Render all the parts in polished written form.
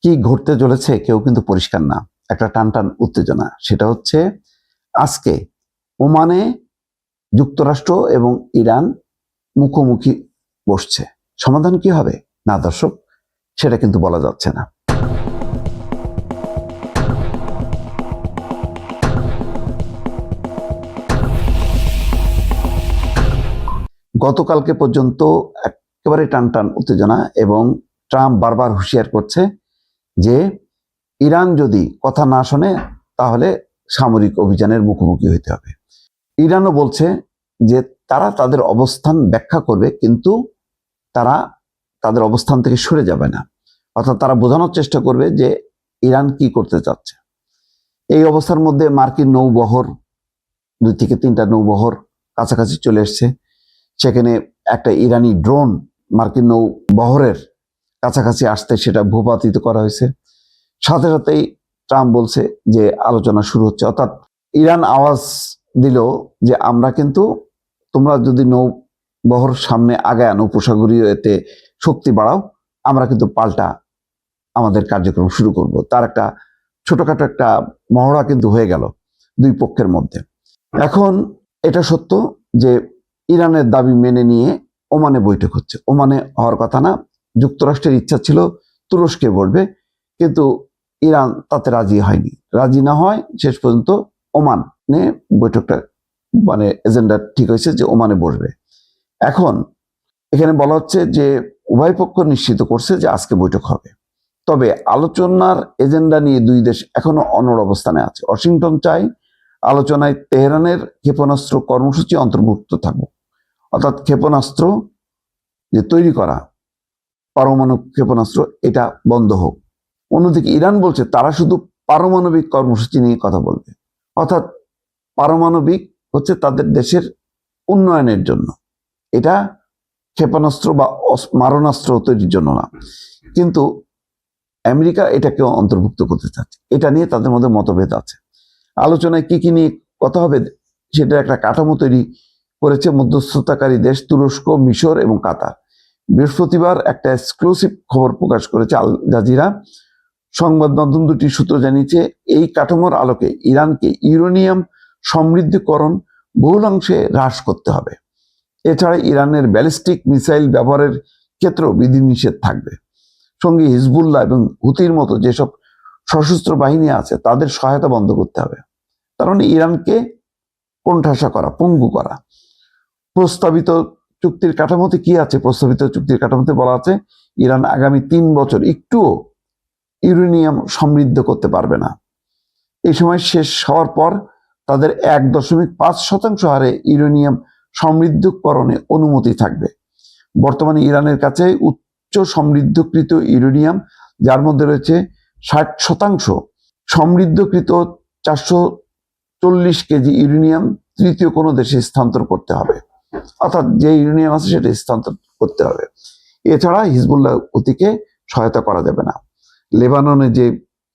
কি ঘটতে চলেছে কেউ কিন্তু পরিষ্কার না। একটা টানটান উত্তেজনা, সেটা হচ্ছে আজকে ওমানে যুক্তরাষ্ট্র এবং ইরান মুখোমুখি বসছে। সমাধান কি হবে না দর্শক, সেটা কিন্তু বলা যাচ্ছে না। গতকালকে পর্যন্ত একেবারে টানটান উত্তেজনা, এবং ট্রাম্প বারবার হুঁশিয়ার করছে যে ইরান যদি কথা না শোনে তাহলে সামরিক অভিযানের মুখোমুখি হতে হবে। ইরানও বলছে যে তারা তাদের অবস্থান ব্যাখ্যা করবে, কিন্তু তারা তাদের অবস্থান থেকে সরে যাবে না। অর্থাৎ তারা বোঝানোর চেষ্টা করবে যে ইরান কি করতে চাচ্ছে। এই অবস্থার মধ্যে মার্কিন নৌবহর 2 থেকে 3টা নৌবহর কাছাকাছি চলে এসছে। সেখানে একটা ইরানি ড্রোন মার্কিন নৌবহরের কাছাকাছি আসতে সেটা ভূপাতিত করা হয়েছে। সাথে সাথেই ট্রাম্প বলছে যে আলোচনা শুরু হচ্ছে। অর্থাৎ ইরান আওয়াজ দিল যে আমরা কিন্তু, তোমরা যদি নৌবহর সামনে আগায় উপসাগরীয় এতে শক্তি বাড়াও, আমরা কিন্তু পাল্টা আমাদের কার্যক্রম শুরু করব। তার একটা ছোটখাটো একটা মহড়া কিন্তু হয়ে গেল দুই পক্ষের মধ্যে। এখন এটা সত্য যে ইরানের দাবি মেনে নিয়ে ওমানে বৈঠক হচ্ছে। ওমানে হওয়ার কথা না, যুক্তরাষ্ট্রের ইচ্ছা ছিল তুরস্কে বলবে, কিন্তু ইরান তাতে রাজি হয়নি। রাজি না হয় শেষ পর্যন্ত ওমানে বৈঠকটা এজেন্ডা ঠিক হয়েছে যে ওমানে বসবে। এখন এখানে বলা হচ্ছে যে উভয় পক্ষ নিশ্চিত করছে যে আজকে বৈঠক হবে। তবে আলোচনার এজেন্ডা নিয়ে দুই দেশ এখনো অনড় অবস্থানে আছে। ওয়াশিংটন চায় আলোচনায় তেহরানের ক্ষেপণাস্ত্র কর্মসূচি অন্তর্ভুক্ত থাকুক, অর্থাৎ ক্ষেপণাস্ত্র যে তৈরি করা, পারমাণবিক ক্ষেপণাস্ত্র, এটা বন্ধ হোক। অন্যদিকে ইরান বলছে তারা শুধু পারমাণবিক কর্মসূচি নিয়ে কথা বলবে। অর্থাৎ পারমাণবিক হচ্ছে তাদের দেশের উন্নয়নের জন্য, এটা ক্ষেপণাস্ত্র বা মারণাস্ত্র তৈরির জন্য না। কিন্তু আমেরিকা এটাকেও অন্তর্ভুক্ত করতে চাচ্ছে। এটা নিয়ে তাদের মধ্যে মতভেদ আছে। আলোচনায় কি কি নিয়ে কথা হবে সেটা একটা কাঠামো তৈরি করেছে মধ্যস্থতাকারী দেশ তুরস্ক, মিশর এবং কাতার। বৃহস্পতিবার একটা এক্সক্লুসিভ খবর প্রকাশ করেছে আল জাজিরা। সংবাদ মাধ্যম দুটির সূত্র জানিয়েছে এই কাঠামোর আলোকে ইরানকে ইউরেনিয়াম সমৃদ্ধকরণ বহুলাংশে হ্রাস করতে হবে। এছাড়া ইরানের ব্যালিস্টিক মিসাইল ব্যবহারের ক্ষেত্রেও বিধিনিষেধ থাকবে। সঙ্গে হিজবুল্লাহ এবং হুতির মতো যেসব সশস্ত্র বাহিনী আছে তাদের সহায়তা বন্ধ করতে হবে। তার মানে ইরানকে কোণঠাসা করা, পঙ্গু করা। প্রস্তাবিত চুক্তির কাঠামোতে কি আছে? প্রস্তাবিত চুক্তির কাঠামোতে বলা আছে ইরান আগামী 3 বছর একটুও ইউরেনিয়াম সমৃদ্ধ করতে পারবে না। এই সময় শেষ হওয়ার পর তাদের 1.5% হারে ইউরেনিয়াম সমৃদ্ধকরণে অনুমতি থাকবে। বর্তমানে ইরানের কাছে উচ্চ সমৃদ্ধকৃত ইউরেনিয়াম, যার মধ্যে রয়েছে 60% সমৃদ্ধকৃত 440 কেজি ইউরেনিয়াম তৃতীয় কোনো দেশে স্থানান্তর করতে হবে। অর্থাৎ যে ইউরেনিয়াম আছে সেটা স্থানান্তর করতে হবে। এছাড়া হিজবুল্লাহ হুতিকে সহায়তা করা যাবে না। লেবাননে যে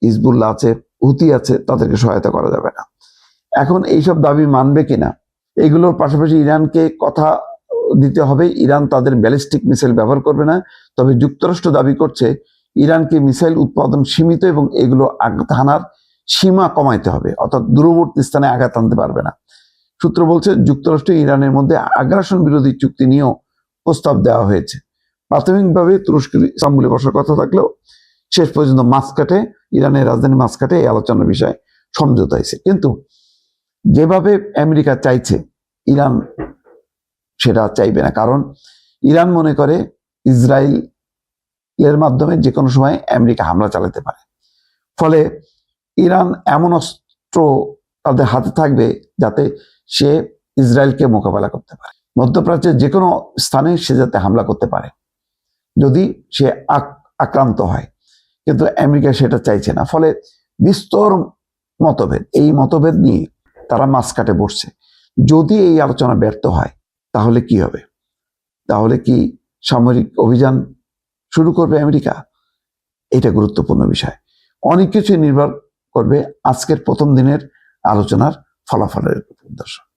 হিজবুল্লাহ আছে, হুতি আছে, তাদেরকে সহায়তা করা যাবে না। এখন এইসব দাবি মানবে কিনা, এগুলোর পাশাপাশি ইরানকে কথা দিতে হবে ইরান তাদের ব্যালিস্টিক মিসাইল ব্যবহার করবে না। তবে যুক্তরাষ্ট্র দাবি করছে ইরানকে মিসাইল উৎপাদন সীমিত এবং এগুলো আঘাত হানার সীমা কমাইতে হবে, অর্থাৎ দূরবর্তী স্থানে আঘাত আনতে পারবে না। সূত্র বলছে যুক্তরাষ্ট্র ইরানের মধ্যে আগ্রাসন বিরোধী চুক্তি নিয়েও প্রস্তাব দেওয়া হয়েছে। প্রাথমিকভাবে তুরস্কের ইস্তাম্বুলে বসার কথা থাকলেও শেষ পর্যন্ত মাস্কাটে, ইরানের রাজধানী মাস্কাটে এই আলোচনার বিষয়ে সমঝোতা হয়েছে। কিন্তু যেভাবে আমেরিকা চাইছে ইরান সেটা চাইবে না, কারণ ইরান মনে করে ইসরায়েলের মাধ্যমে যে কোনো সময় আমেরিকা হামলা চালাতে পারে। ফলে ইরান এমন অস্ত্র তাদের হাতে থাকবে যাতে সে ইসরায়েলকে মোকাবেলা করতে পারে। মধ্যপ্রাচ্যের যে কোনো স্থানে সে যাতে হামলা করতে পারে যদি সে আক্রান্ত হয়। কিন্তু আমেরিকা সেটা চাইছে না। ফলে বিস্তর মতভেদ, এই মতভেদ নিয়ে তারা মাঝখাটে বসছে। যদি এই আলোচনা ব্যর্থ হয় তাহলে কি হবে? তাহলে কি সামরিক অভিযান শুরু করবে আমেরিকা? এটা গুরুত্বপূর্ণ বিষয়। অনেক কিছু নির্ভর করবে আজকের প্রথম দিনের আলোচনার ফলাফলের উপর। দর্শক।